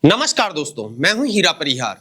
नमस्कार दोस्तों, मैं हूं हीरा परिहार।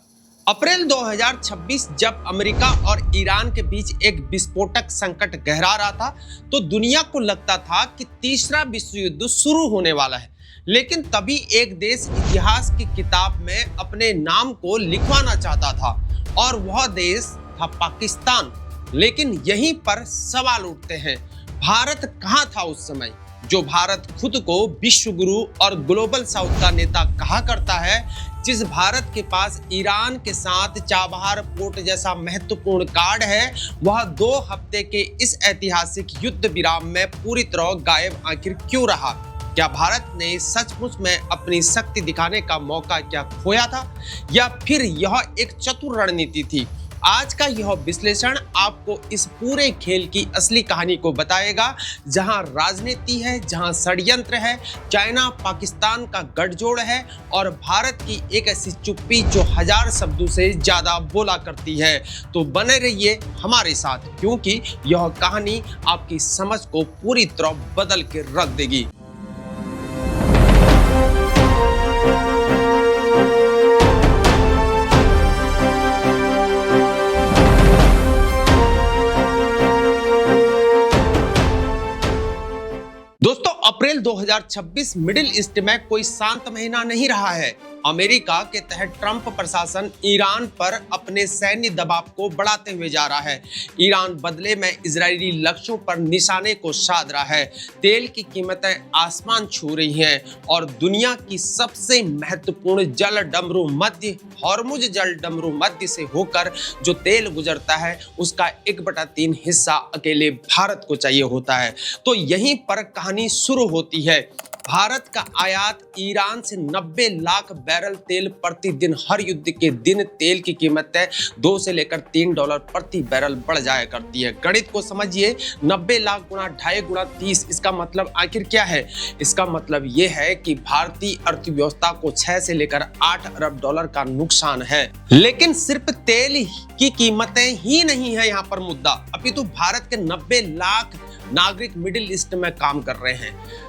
अप्रैल 2026 जब अमेरिका और ईरान के बीच एक विस्फोटक संकट गहरा रहा था, तो दुनिया को लगता था कि तीसरा विश्व युद्ध शुरू होने वाला है। लेकिन तभी एक देश इतिहास की किताब में अपने नाम को लिखवाना चाहता था और वह देश था पाकिस्तान। लेकिन यहीं पर सवाल उठते हैं, भारत कहां था उस समय? जो भारत खुद को विश्व गुरु और ग्लोबल साउथ का नेता कहा करता है, जिस भारत के पास ईरान के साथ चाबहार पोर्ट जैसा महत्वपूर्ण कार्ड है, वह 2 हफ्ते के इस ऐतिहासिक युद्ध विराम में पूरी तरह गायब आखिर क्यों रहा? क्या भारत ने सचमुच में अपनी शक्ति दिखाने का मौका क्या खोया था, या फिर यह एक चतुर रणनीति थी? आज का यह विश्लेषण आपको इस पूरे खेल की असली कहानी को बताएगा, जहां राजनीति है, जहां षड्यंत्र है, चाइना पाकिस्तान का गठजोड़ है और भारत की एक ऐसी चुप्पी जो 1000 शब्दों से ज्यादा बोला करती है। तो बने रहिए हमारे साथ, क्योंकि यह कहानी आपकी समझ को पूरी तरह बदल के रख देगी। दोस्तों, अप्रैल 2026 मिडिल ईस्ट में कोई शांत महीना नहीं रहा है। अमेरिका के तहत ट्रंप प्रशासन ईरान पर अपने सैन्य दबाव को बढ़ाते हुए जा रहा है। ईरान बदले में इजरायली लक्ष्यों पर निशाने को साध रहा है। तेल की कीमतें आसमान छू रही हैं और दुनिया की सबसे महत्वपूर्ण जल डमरू मध्य हॉर्मुज जल डमरू मध्य से होकर जो तेल गुजरता है, उसका 1/3 हिस्सा अकेले भारत को चाहिए होता है। तो यहीं पर कहानी शुरू होती है। भारत का आयात ईरान से 90 लाख बैरल तेल प्रतिदिन। हर युद्ध के दिन तेल की कीमतें $2 से लेकर $3 प्रति बैरल बढ़ जाया करती है। गणित को समझिए, 90 लाख गुणा 2.5 गुणा 30, इसका मतलब आखिर क्या है? इसका मतलब ये है कि भारतीय अर्थव्यवस्था को 6 से लेकर $8 अरब का नुकसान है। लेकिन सिर्फ तेल की कीमतें ही नहीं है यहाँ पर मुद्दा, अपितु भारत के 90 लाख नागरिक मिडिल ईस्ट में काम कर रहे हैं।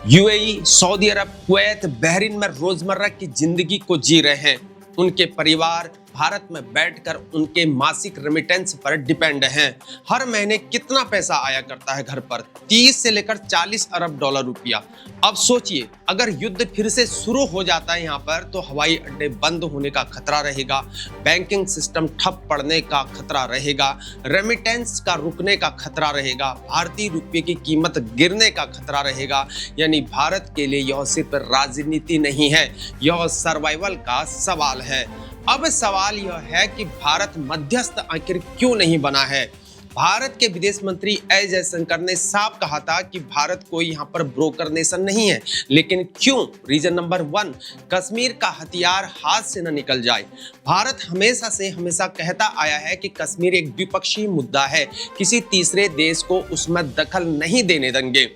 यूएई, सऊदी अरब, कुवैत, बहरीन में रोजमर्रा की जिंदगी को जी रहे हैं। उनके परिवार भारत में बैठकर उनके मासिक रेमिटेंस पर डिपेंड हैं। हर महीने कितना पैसा आया करता है घर पर? 30 से लेकर $40 अरब रुपया। अब सोचिए, अगर युद्ध फिर से शुरू हो जाता है यहाँ पर, तो हवाई अड्डे बंद होने का खतरा रहेगा, बैंकिंग सिस्टम ठप पड़ने का खतरा रहेगा, रेमिटेंस का रुकने का खतरा रहेगा, भारतीय रुपये की कीमत गिरने का खतरा रहेगा। यानी भारत के लिए यह सिर्फ राजनीति नहीं है, यह सर्वाइवल का सवाल है। अब सवाल यह है कि भारत मध्यस्थ आखिर क्यों नहीं बना है? भारत के विदेश मंत्री एस जयशंकर ने साफ कहा था कि भारत कोई यहाँ पर ब्रोकर नेशन नहीं है। लेकिन क्यों? रीजन नंबर 1, कश्मीर का हथियार हाथ से न निकल जाए। भारत हमेशा कहता आया है कि कश्मीर एक द्विपक्षीय मुद्दा है, किसी तीसरे देश को उसमें दखल नहीं देने देंगे।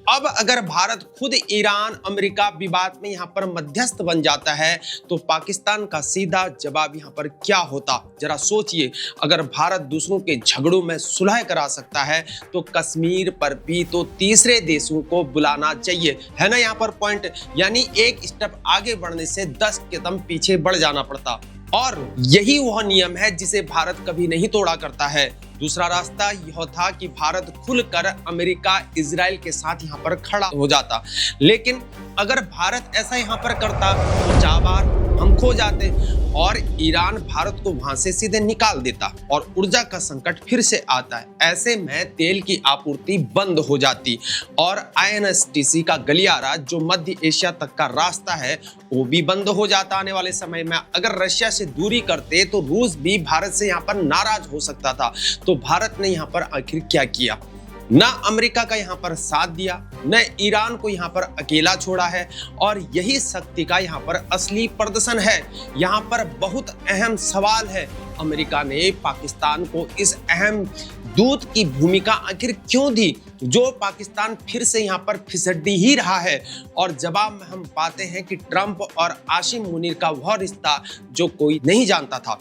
अब अगर भारत खुद ईरान अमेरिका विवाद में यहाँ पर मध्यस्थ बन जाता है, तो पाकिस्तान का सीधा जवाब यहाँ पर क्या होता? जरा सोचिए, अगर भारत दूसरों के झगड़ों में सुलह करा सकता है, तो कश्मीर पर भी तो तीसरे देशों को बुलाना चाहिए, है ना यहाँ पर पॉइंट? यानी एक स्टेप आगे बढ़ने से 10 कदम पीछे बढ़ जाना पड़ता, और यही वह नियम है जिसे भारत कभी नहीं तोड़ा करता है। दूसरा रास्ता यह था कि भारत खुलकर अमेरिका इजराइल के साथ यहाँ पर खड़ा हो जाता। लेकिन अगर भारत ऐसा यहाँ पर करता, तो चाबहार हम खो जाते और ईरान भारत को वहां से सीधे निकाल देता और ऊर्जा का संकट फिर से आता है। ऐसे में तेल की आपूर्ति बंद हो जाती और INSTC का गलियारा, जो मध्य एशिया तक का रास्ता है, वो भी बंद हो जाता आने वाले समय में। अगर रशिया से दूरी करते, तो रूस भी भारत से यहाँ पर नाराज हो सकता था। तो भारत ने यहाँ पर आखिर क्या किया? न अमेरिका का यहाँ पर साथ दिया, न ईरान को यहाँ पर अकेला छोड़ा है, और यही शक्ति का यहाँ पर असली प्रदर्शन है। यहाँ पर बहुत अहम सवाल है, अमेरिका ने पाकिस्तान को इस अहम दूत की भूमिका आखिर क्यों दी, जो पाकिस्तान फिर से यहाँ पर फिसड्डी ही रहा है? और जवाब में हम पाते हैं कि ट्रंप और आसिम मुनीर का वह रिश्ता जो कोई नहीं जानता था।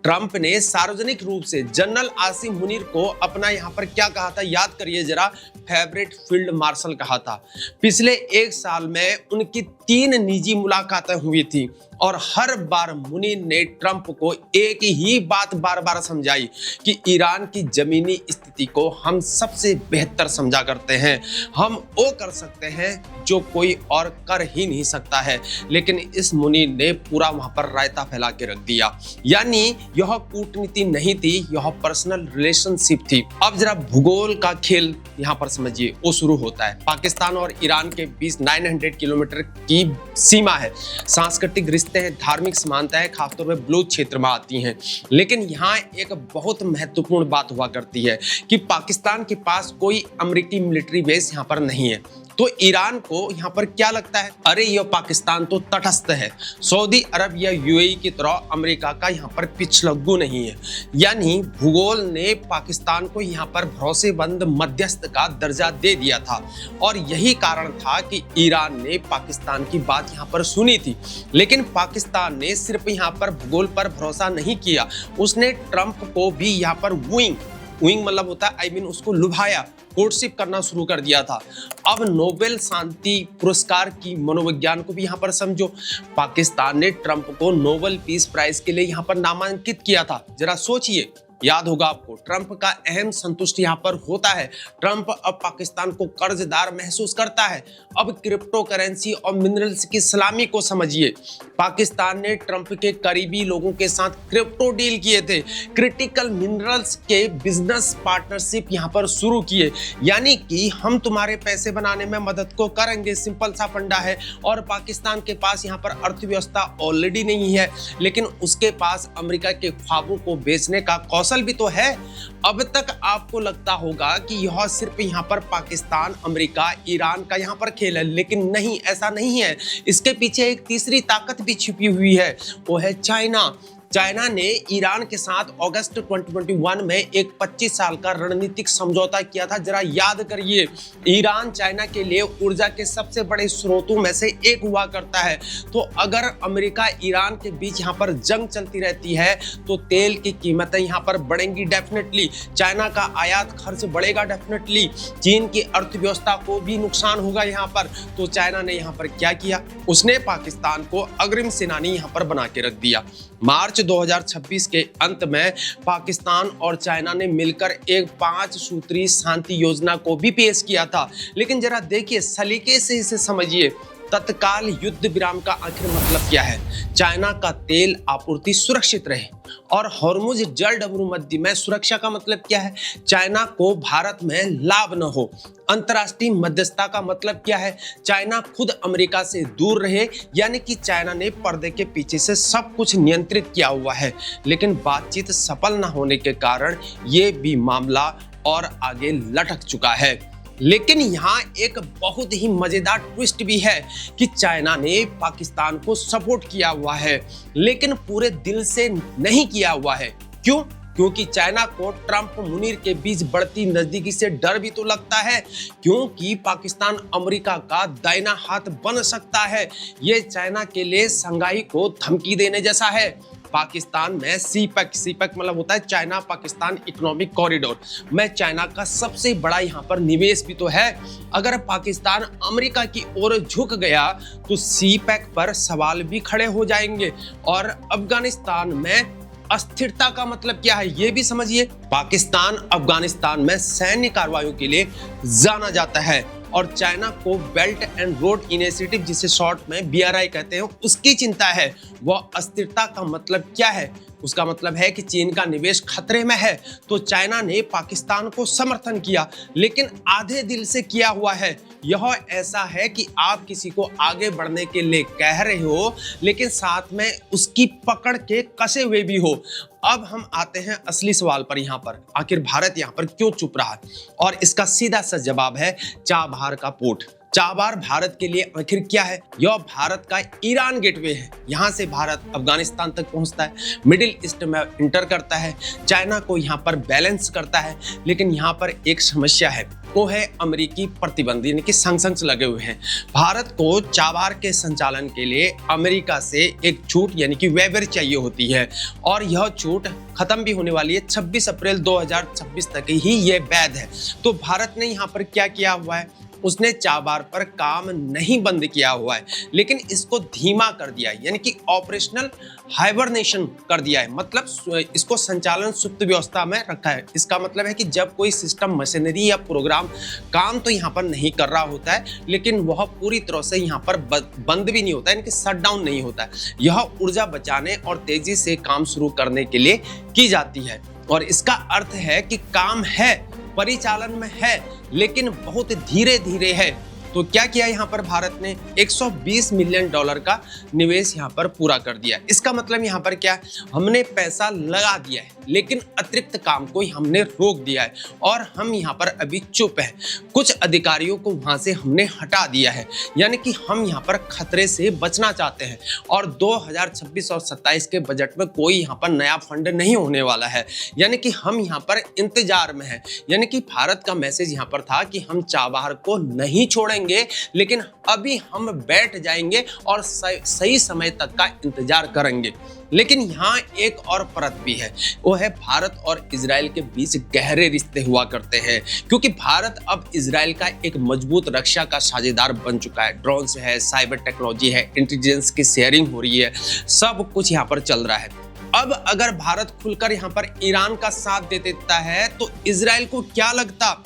ट्रंप ने सार्वजनिक रूप से जनरल आसिम मुनीर को अपना यहाँ पर क्या कहा था, याद करिए जरा, फेवरेट फील्ड मार्शल कहा था। पिछले 1 साल में उनकी 3 निजी मुलाकातें हुई थी और हर बार मुनीर ने ट्रंप को एक ही बात बार बार समझाई कि ईरान की जमीनी स्थिति को हम सबसे बेहतर समझा करते हैं, हम वो कर सकते हैं जो कोई और कर ही नहीं सकता है। लेकिन इस मुनीर ने पूरा वहां पर रायता फैला के रख दिया। यानी यह कूटनीति नहीं थी, यह पर्सनल रिलेशनशिप थी। अब जरा भूगोल का खेल यहाँ पर समझिए, वो शुरू होता है। पाकिस्तान और ईरान के बीच 900 किलोमीटर की सीमा है, सांस्कृतिक रिश्ते हैं, धार्मिक समानता है, खासतौर पर बलूच क्षेत्र में आती हैं। लेकिन यहाँ एक बहुत महत्वपूर्ण बात हुआ करती है कि पाकिस्तान के पास कोई अमेरिकी मिलिट्री बेस यहाँ पर नहीं है। तो ईरान को यहाँ पर क्या लगता है, अरे यह पाकिस्तान तो तटस्थ है, सऊदी अरब या यूएई की तरह अमेरिका का यहाँ पर पिछलग्गू नहीं है। यानी भूगोल ने पाकिस्तान को यहाँ पर भरोसेमंद मध्यस्थ का दर्जा दे दिया था और यही कारण था कि ईरान ने पाकिस्तान की बात यहाँ पर सुनी थी। लेकिन पाकिस्तान ने सिर्फ यहाँ पर भूगोल पर भरोसा नहीं किया, उसने ट्रंप को भी यहाँ पर वुइंग मतलब होता है उसको लुभाया, कोर्टशिप करना शुरू कर दिया था। अब नोबेल शांति पुरस्कार की मनोविज्ञान को भी यहाँ पर समझो, पाकिस्तान ने ट्रंप को नोबेल पीस प्राइज के लिए यहाँ पर नामांकित किया था। जरा सोचिए, याद होगा आपको, ट्रंप का अहम संतुष्ट यहाँ पर होता है। ट्रंप अब पाकिस्तान को कर्जदार महसूस करता है। अब क्रिप्टो करेंसी और मिनरल्स की सलामी को समझिए, पाकिस्तान ने ट्रंप के करीबी लोगों के साथ क्रिप्टो डील किए थे, क्रिटिकल मिनरल्स के बिजनेस पार्टनरशिप यहाँ पर शुरू किए। यानी कि हम तुम्हारे पैसे बनाने में मदद को करेंगे, सिंपल सा फंडा है। और पाकिस्तान के पास यहाँ पर अर्थव्यवस्था ऑलरेडी नहीं है, लेकिन उसके पास अमेरिका के ख्वाबों को बेचने का कौशल भी तो है। अब तक आपको लगता होगा कि यह सिर्फ यहाँ पर पाकिस्तान, अमेरिका, ईरान का यहाँ पर खेल है, लेकिन नहीं, ऐसा नहीं है। इसके पीछे एक तीसरी ताकत भी छिपी हुई है, वो है चाइना। चाइना ने ईरान के साथ अगस्त 2021 में एक 25 साल का रणनीतिक समझौता किया था। जरा याद करिए, ईरान चाइना के लिए ऊर्जा के सबसे बड़े स्रोतों में से एक हुआ करता है। तो अगर अमेरिका ईरान के बीच यहाँ पर जंग चलती रहती है तो तेल की कीमतें यहाँ पर बढ़ेंगी डेफिनेटली, चाइना का आयात खर्च बढ़ेगा डेफिनेटली, चीन की अर्थव्यवस्था को भी नुकसान होगा यहाँ पर। तो चाइना ने यहाँ पर क्या किया, उसने पाकिस्तान को अग्रिम सेनानी यहाँ पर बना के रख दिया। मार्च 2026 के अंत में पाकिस्तान और चाइना ने मिलकर एक 5 सूत्री शांति योजना को भी पेश किया था। लेकिन जरा देखिए, सलीके से इसे समझिए, तत्काल युद्ध विराम का आखिर मतलब क्या है? चाइना का तेल आपूर्ति सुरक्षित रहे और हॉर्मुज जल भूमध्य में सुरक्षा का मतलब क्या है? चाइना को भारत में लाभ न हो। अंतर्राष्ट्रीय मध्यस्थता का मतलब क्या है? चाइना खुद अमेरिका से दूर रहे, यानी कि चाइना ने पर्दे के पीछे से सब कुछ नियंत्रित किया हुआ है। लेकिन बातचीत सफल न होने के कारण ये भी मामला और आगे लटक चुका है। लेकिन यहाँ एक बहुत ही मजेदार ट्विस्ट भी है कि चाइना ने पाकिस्तान को सपोर्ट किया हुआ है, लेकिन पूरे दिल से नहीं किया हुआ है। क्यों? क्योंकि चाइना को ट्रंप मुनीर के बीच बढ़ती नजदीकी से डर भी तो लगता है, क्योंकि पाकिस्तान अमेरिका का दाहिना हाथ बन सकता है। ये चाइना के लिए शंघाई को धमकी देने जैसा है। पाकिस्तान में सीपेक मतलब होता है चाइना पाकिस्तान इकोनॉमिक कॉरिडोर में चाइना का सबसे बड़ा यहाँ पर निवेश भी तो है। अगर पाकिस्तान अमेरिका की ओर झुक गया तो सीपेक पर सवाल भी खड़े हो जाएंगे। और अफगानिस्तान में अस्थिरता का मतलब क्या है, ये भी समझिए। पाकिस्तान अफगानिस्तान में सैन्य कार्रवाइयों के लिए जाना जाता है और चाइना को बेल्ट एंड रोड इनिशिएटिव, जिसे शॉर्ट में BRI कहते हैं, उसकी चिंता है। वह अस्थिरता का मतलब क्या है? उसका मतलब है कि चीन का निवेश खतरे में है। तो चाइना ने पाकिस्तान को समर्थन किया, लेकिन आधे दिल से किया हुआ है। यह ऐसा है कि आप किसी को आगे बढ़ने के लिए कह रहे हो, लेकिन साथ में उसकी पकड़ के कसे हुए भी हो। अब हम आते हैं असली सवाल पर। यहाँ पर आखिर भारत यहाँ पर क्यों चुप रहा? और इसका सीधा सा जवाब है चाबहार का पोर्ट। चाबहार भारत के लिए आखिर क्या है? यह भारत का ईरान गेटवे है। यहाँ से भारत अफगानिस्तान तक पहुँचता है, मिडिल ईस्ट में इंटर करता है, चाइना को यहाँ पर बैलेंस करता है। लेकिन यहाँ पर एक समस्या है, वो है अमेरिकी प्रतिबंध, यानी कि सैंक्शंस लगे हुए हैं। भारत को चाबहार के संचालन के लिए अमेरिका से एक छूट यानी कि वेबर चाहिए होती है, और यह छूट खत्म भी होने वाली है। 26 अप्रैल 2026 तक ही ये वैध है। तो भारत ने यहाँ पर क्या किया हुआ है? उसने चाबार पर काम नहीं बंद किया हुआ है, लेकिन इसको धीमा कर दिया है, यानी कि ऑपरेशनल हाइबरनेशन कर दिया है। मतलब इसको संचालन सुप्त व्यवस्था में रखा है। इसका मतलब है कि जब कोई सिस्टम, मशीनरी या प्रोग्राम काम तो यहाँ पर नहीं कर रहा होता है, लेकिन वह पूरी तरह से यहाँ पर बंद भी नहीं होता है, यानी कि शट डाउन नहीं होता है। यह ऊर्जा बचाने और तेजी से काम शुरू करने के लिए की जाती है। और इसका अर्थ है कि काम है, परिचालन में है, लेकिन बहुत धीरे धीरे है। तो क्या किया यहाँ पर भारत ने? $120 मिलियन का निवेश यहाँ पर पूरा कर दिया। इसका मतलब यहाँ पर क्या? हमने पैसा लगा दिया है, लेकिन अतिरिक्त काम को हमने रोक दिया है और हम यहाँ पर अभी चुप हैं। कुछ अधिकारियों को वहाँ से हमने हटा दिया है, यानी कि हम यहाँ पर खतरे से बचना चाहते हैं। और 2026 और 27 के बजट में कोई यहाँ पर नया फंड नहीं होने वाला है, यानी कि हम यहाँ पर इंतजार में हैं। यानी कि भारत का मैसेज यहाँ पर था कि हम चाबहार को नहीं छोड़ेंगे, लेकिन अभी हम बैठ जाएंगे और सही समय तक का इंतजार करेंगे। लेकिन यहाँ एक और परत भी है, वो है भारत और इजराइल के बीच गहरे रिश्ते हुआ करते हैं, क्योंकि भारत अब इजराइल का एक मजबूत रक्षा का साझेदार बन चुका है। ड्रोन्स है, साइबर टेक्नोलॉजी है, इंटेलिजेंस की शेयरिंग हो रही है, सब कुछ यहाँ पर चल रहा है। अब अगर भारत खुलकर यहाँ पर ईरान का साथ दे देता है तो इजराइल को क्या लगता?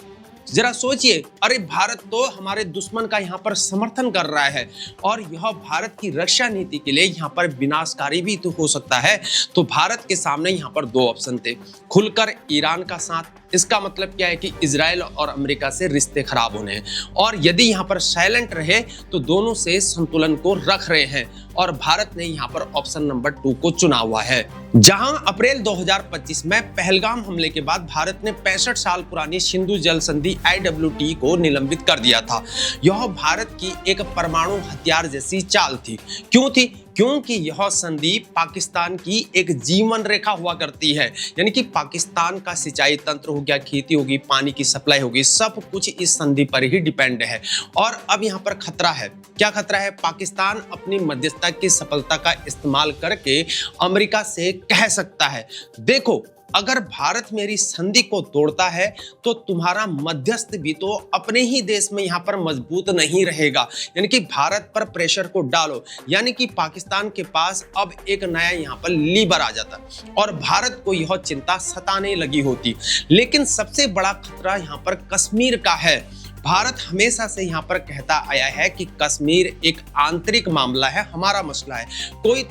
जरा सोचिए। अरे भारत तो हमारे दुश्मन का यहाँ पर समर्थन कर रहा है और यह भारत की रक्षा नीति के लिए यहाँ पर विनाशकारी भी तो हो सकता है। तो भारत के सामने यहाँ पर दो ऑप्शन थे, खुलकर ईरान का साथ, इसका मतलब क्या है कि इजराइल और अमेरिका से रिश्ते खराब होने हैं, और यदि यहाँ पर साइलेंट रहे तो दोनों से संतुलन को रख रहे हैं। और भारत ने यहाँ पर ऑप्शन नंबर 2 को चुना हुआ है। जहां अप्रैल 2025 में पहलगाम हमले के बाद भारत ने 65 साल पुरानी सिंधु जल संधि IWT को निलंबित कर दिया था। यह भारत की एक परमाणु हथियार जैसी चाल थी। क्यों थी? क्योंकि यह संधि पाकिस्तान की एक जीवन रेखा हुआ करती है, यानी कि पाकिस्तान का सिंचाई तंत्र हो गया, खेती होगी, पानी की सप्लाई होगी, सब कुछ इस संधि पर ही डिपेंड है। और अब यहाँ पर खतरा है। क्या खतरा है? पाकिस्तान अपनी मध्यस्थता की सफलता का इस्तेमाल करके अमेरिका से कह सकता है, देखो अगर भारत मेरी संधि को तोड़ता है तो तुम्हारा मध्यस्थ भी तो अपने ही देश में यहाँ पर मजबूत नहीं रहेगा, यानी कि भारत पर प्रेशर को डालो। यानी कि पाकिस्तान के पास अब एक नया यहाँ पर लीवर आ जाता और भारत को यह चिंता सताने लगी होती। लेकिन सबसे बड़ा खतरा यहाँ पर कश्मीर का है। भारत हमेशा से यहाँ पर कहता आया है कि कश्मीर एक आंतरिक मामला है, हमारा मसला है, कोई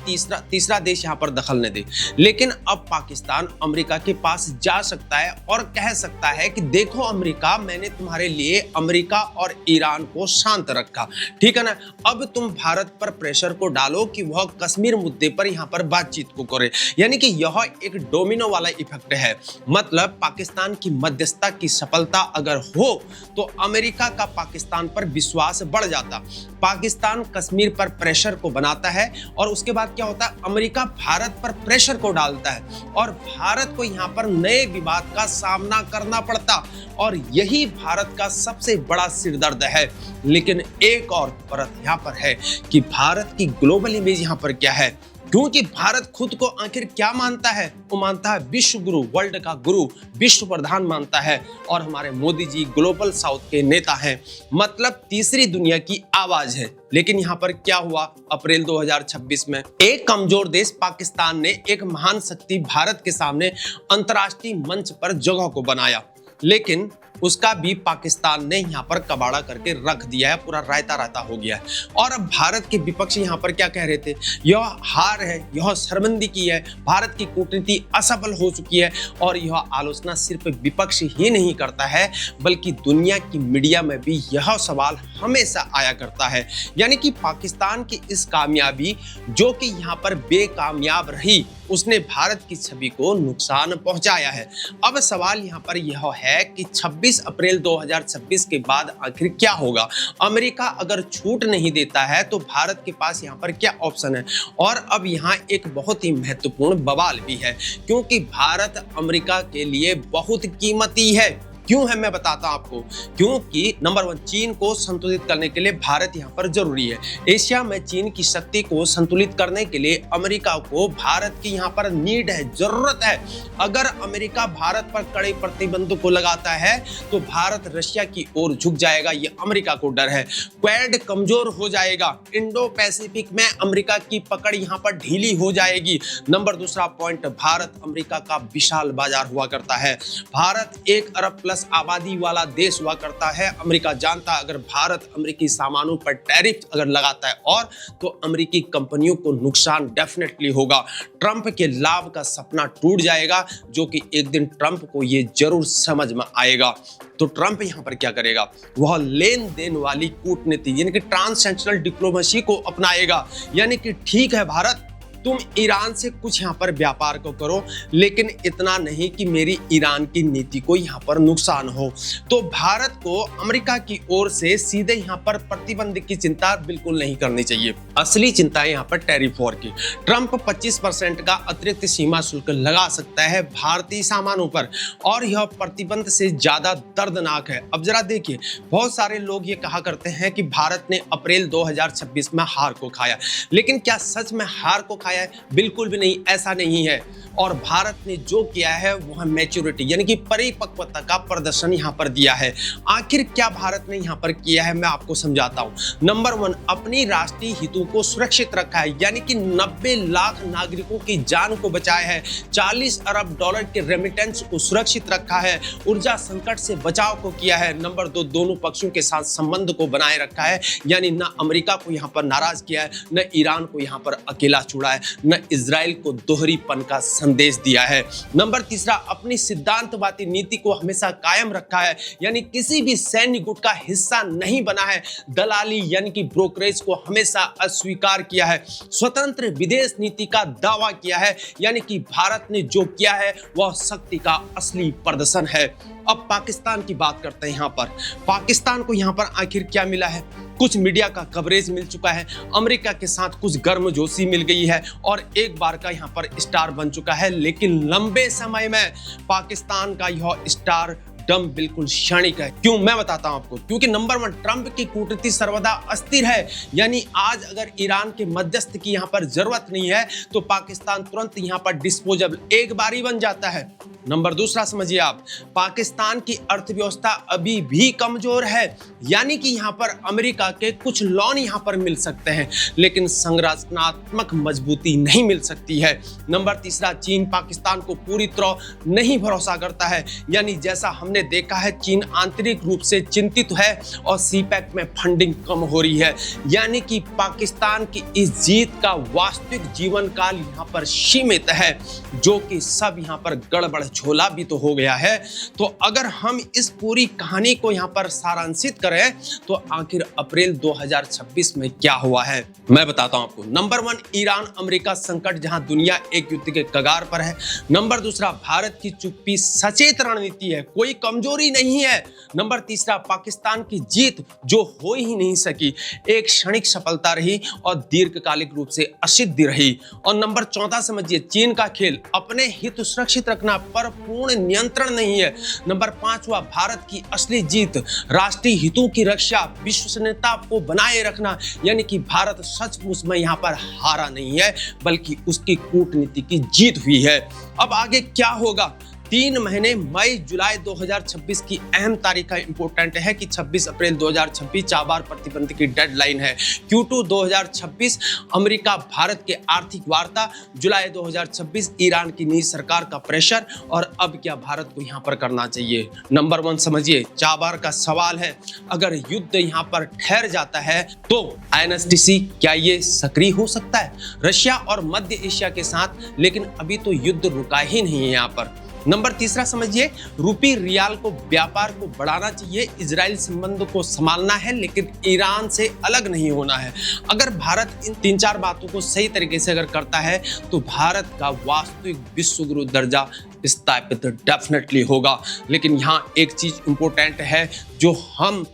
तीसरा देश यहाँ पर दखल न दे। लेकिन अब पाकिस्तान अमेरिका के पास जा सकता है और कह सकता है कि देखो अमेरिका, मैंने तुम्हारे लिए अमेरिका और ईरान को शांत रखा, ठीक है ना। अब तुम भारत पर प्रेशर को डालो कि वह कश्मीर मुद्दे पर यहाँ पर बातचीत को करे। यानी कि यह एक डोमिनो वाला इफेक्ट है। मतलब पाकिस्तान की मध्यस्थता की सफलता अगर हो तो अमेरिका का पाकिस्तान पर विश्वास बढ़ जाता। पाकिस्तान कश्मीर पर प्रेशर को बनाता है और उसके बाद क्या होता है, अमेरिका भारत पर प्रेशर को डालता है और भारत को यहाँ पर नए विवाद का सामना करना पड़ता। और यही भारत का सबसे बड़ा सिरदर्द है। लेकिन एक और परत यहाँ पर है कि भारत की ग्लोबल इमेज यहाँ पर क्या है, क्योंकि भारत खुद को आखिर क्या मानता है? वो मानता है विश्व गुरु, वर्ल्ड का गुरु, विश्व प्रधान मानता है। और हमारे मोदी जी ग्लोबल साउथ के नेता हैं, मतलब तीसरी दुनिया की आवाज है। लेकिन यहाँ पर क्या हुआ? अप्रैल 2026 में एक कमजोर देश पाकिस्तान ने एक महान शक्ति भारत के सामने अंतर्राष्ट्रीय मंच पर जगह को बनाया, लेकिन उसका भी पाकिस्तान ने यहाँ पर कबाड़ा करके रख दिया है, पूरा रायता रायता हो गया है। और अब भारत के विपक्ष यहाँ पर क्या कह रहे थे, यह हार है, यह शर्मिंदगी की है, भारत की कूटनीति असफल हो चुकी है। और यह आलोचना सिर्फ विपक्ष ही नहीं करता है, बल्कि दुनिया की मीडिया में भी यह सवाल हमेशा आया करता है। यानी कि पाकिस्तान की इस कामयाबी, जो कि यहाँ पर बेकामयाब रही, उसने भारत की छवि को नुकसान पहुंचाया है। अब सवाल यहाँ पर यह है कि 26 अप्रैल 2026 के बाद आखिर क्या होगा? अमेरिका अगर छूट नहीं देता है तो भारत के पास यहाँ पर क्या ऑप्शन है? और अब यहाँ एक बहुत ही महत्वपूर्ण बवाल भी है, क्योंकि भारत अमेरिका के लिए बहुत कीमती है। क्यों है मैं बताता हूं आपको। क्योंकि नंबर 1, चीन को संतुलित करने के लिए भारत यहां पर जरूरी है। एशिया में चीन की शक्ति को संतुलित करने के लिए अमेरिका को भारत की यहां पर नीड है, जरूरत है। अगर अमेरिका भारत पर कड़े प्रतिबंधों को लगाता है तो भारत रशिया की ओर झुक जाएगा, ये अमेरिका को डर है। क्वाड कमजोर हो जाएगा, इंडो पैसिफिक में अमेरिका की पकड़ यहां पर ढीली हो जाएगी। नंबर 2 पॉइंट, भारत अमेरिका का विशाल बाजार हुआ करता है। भारत 1 अरब प्लस आबादी वाला देश हुआ करता है। अमेरिका जानता है अगर भारत अमेरिकी सामानों पर टैरिफ अगर लगाता है और तो अमेरिकी कंपनियों को नुकसान डेफिनेटली होगा। ट्रंप के लाभ का सपना टूट जाएगा, जो कि एक दिन ट्रंप को ये जरूर समझ में आएगा। तो ट्रंप यहां पर क्या करेगा, वह लेन देन वाली कूटनीति यानी कि ट्रांसनेशनल डिप्लोमेसी को अपनाएगा। यानी कि ठीक है भारत, तुम ईरान से कुछ यहाँ पर व्यापार को करो, लेकिन इतना नहीं कि मेरी ईरान की नीति को यहाँ पर नुकसान हो। तो भारत को अमेरिका की ओर से सीधे यहाँ पर प्रतिबंध की चिंता बिल्कुल नहीं करनी चाहिए। असली चिंता है यहाँ पर टैरिफ वॉर की। ट्रंप 25% का अतिरिक्त सीमा शुल्क लगा सकता है भारतीय सामानों पर, और यह प्रतिबंध से ज्यादा दर्दनाक है। अब जरा देखिए, बहुत सारे लोग ये कहा करते हैं कि भारत ने अप्रैल 2026 में हार को खाया, लेकिन क्या सच में हार को है? बिल्कुल भी नहीं, ऐसा नहीं है। और भारत ने जो किया है वह मैच्योरिटी यानी कि परिपक्वता का प्रदर्शन यहां पर दिया है। आखिर क्या भारत ने यहां पर किया है, मैं आपको समझाता हूं। नंबर 1, अपनी राष्ट्रीय हितों को सुरक्षित रखा है, यानी कि 90 लाख नागरिकों की जान को बचाया है। 40 अरब डॉलर के रेमिटेंस को सुरक्षित रखा है। ऊर्जा संकट से बचाव को किया है। नंबर 2, दोनों पक्षों के साथ संबंध को बनाए रखा है, यानी न अमेरिका को यहां पर नाराज किया है, न ईरान को यहां पर अकेला छोड़ा है, न इजराइल को दोहरीपन का संदेश दिया है। नंबर 3, अपनी सिद्धांतवादी नीति को हमेशा कायम रखा है, यानी किसी भी सैन्य गुट का हिस्सा नहीं बना है। दलाली यानी कि ब्रोकरेज को हमेशा अस्वीकार किया है। स्वतंत्र विदेश नीति का दावा किया है, यानी कि भारत ने जो किया है वह शक्ति का असली प्रदर्शन है। अब पाकिस्तान की बात करते हैं। यहाँ पर पाकिस्तान को यहाँ पर आखिर क्या मिला है? कुछ मीडिया का कवरेज मिल चुका है, अमेरिका के साथ कुछ गर्मजोशी मिल गई है और एक बार का यहाँ पर स्टार बन चुका है। लेकिन लंबे समय में पाकिस्तान का यह स्टार दम बिल्कुल क्षणिक है। क्यों, मैं बताता हूं आपको। क्योंकि नंबर 1, ट्रंप की कूटनीति सर्वदा अस्थिर है, यानी आज अगर ईरान के मध्यस्थ की यहां पर जरूरत नहीं है तो पाकिस्तान तुरंत यहां पर डिस्पोजेबल एक बार ही बन जाता है। नंबर 2 समझिए आप, पाकिस्तान की अर्थव्यवस्था अभी भी कमजोर है, यानी कि यहां पर अमेरिका के कुछ लोन यहां पर मिल सकते हैं, लेकिन संरचनात्मक मजबूती नहीं मिल सकती है। नंबर 3, चीन पाकिस्तान को पूरी तरह नहीं भरोसा करता है, यानी जैसा हमने देखा है चीन आंतरिक रूप से चिंतित है और सीपैक में फंडिंग कम हो रही है, यानी कि पाकिस्तान की इस जीत का वास्तविक जीवन काल यहां पर सीमित है, जो कि सब यहां पर गड़बड़ झोला भी तो हो गया है। तो अगर हम इस पूरी कहानी को यहां पर सारांशित करें तो आखिर अप्रैल 2026 में क्या हुआ है, मैं बताता हूं आपको। नंबर 1, ईरान अमेरिका संकट, जहां दुनिया एक युद्ध के कगार पर है। नंबर 2, भारत की चुप्पी सचेत रणनीति है, कोई कमजोरी नहीं है। नंबर 3, पाकिस्तान की जीत जो हो ही नहीं सकी, एक क्षणिक सफलता रही और दीर्घकालिक रूप से असिद्ध रही। और नंबर 14 समझिए, चीन का खेल अपने हित सुरक्षित रखना पर पूर्ण नियंत्रण नहीं है। नंबर 5, भारत की असली जीत राष्ट्रीय हितों की रक्षा, विश्वसनीयता को बनाए रखना, यानी कि भारत सचमुच में यहाँ पर हारा नहीं है बल्कि उसकी कूटनीति की जीत हुई है। अब आगे क्या होगा? 3 महीने मई जुलाई 2026 की अहम तारीख इंपोर्टेंट है कि 26 अप्रैल 2026 चाबार प्रतिबंध की डेडलाइन है। Q2 2026 अमेरिका भारत के आर्थिक वार्ता, जुलाई 2026 ईरान की नई सरकार का प्रेशर। और अब क्या भारत को यहाँ पर करना चाहिए? नंबर 1 समझिए, चाबार का सवाल है, अगर युद्ध यहाँ पर ठहर जाता है तो INSTC क्या ये सक्रिय हो सकता है रशिया और मध्य एशिया के साथ? लेकिन अभी तो युद्ध रुका ही नहीं है यहाँ पर। नंबर 3 समझिए, रूपी रियाल को व्यापार को बढ़ाना चाहिए, इजराइल संबंध को संभालना है, लेकिन ईरान से अलग नहीं होना है। अगर भारत इन 3-4 बातों को सही तरीके से अगर करता है तो भारत का वास्तविक विश्व गुरु दर्जा स्थापित डेफिनेटली होगा। लेकिन यहाँ एक चीज इंपॉर्टेंट है जो हम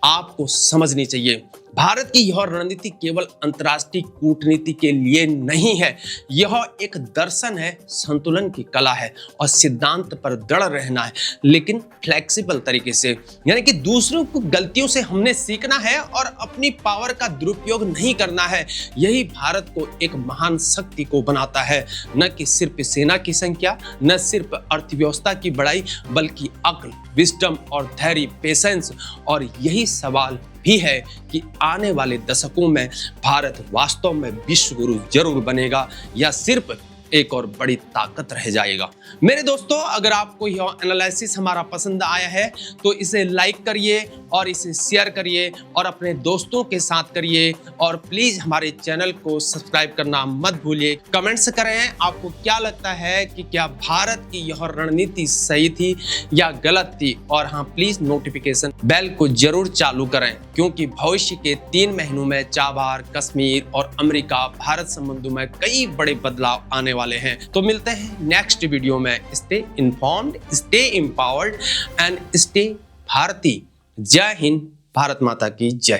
आपको समझनी चाहिए। भारत की यह रणनीति केवल अंतर्राष्ट्रीय कूटनीति के लिए नहीं है, यह एक दर्शन है, संतुलन की कला है और सिद्धांत पर दृढ़ रहना है, लेकिन फ्लेक्सिबल तरीके से। यानी कि दूसरों की गलतियों से हमने सीखना है और अपनी पावर का दुरुपयोग नहीं करना है। यही भारत को एक महान शक्ति को बनाता है, न कि सिर्फ सेना की संख्या, न सिर्फ अर्थव्यवस्था की बढ़ाई, बल्कि अक्ल, विजडम और धैर्य, पेशेंस। और यही सवाल भी है कि आने वाले दशकों में भारत वास्तव में विश्व गुरु जरूर बनेगा या सिर्फ एक और बड़ी ताकत रह जाएगा। मेरे दोस्तों, अगर आपको यह एनालिसिस हमारा पसंद आया है तो इसे लाइक करिए और इसे शेयर करिए और अपने दोस्तों के साथ करिए, और प्लीज हमारे चैनल को सब्सक्राइब करना मत भूलिए। कमेंट्स करें आपको क्या लगता है कि क्या भारत की यह रणनीति सही थी या गलत थी, और हाँ, प्लीज नोटिफिकेशन बेल को जरूर चालू करें, क्योंकि भविष्य के 3 महीनों में चाबार, कश्मीर और अमेरिका भारत संबंधों में कई बड़े बदलाव आने वाले हैं। तो मिलते हैं नेक्स्ट वीडियो में। Stay informed, stay empowered and stay Bharati. जय हिंद, भारत माता की जय।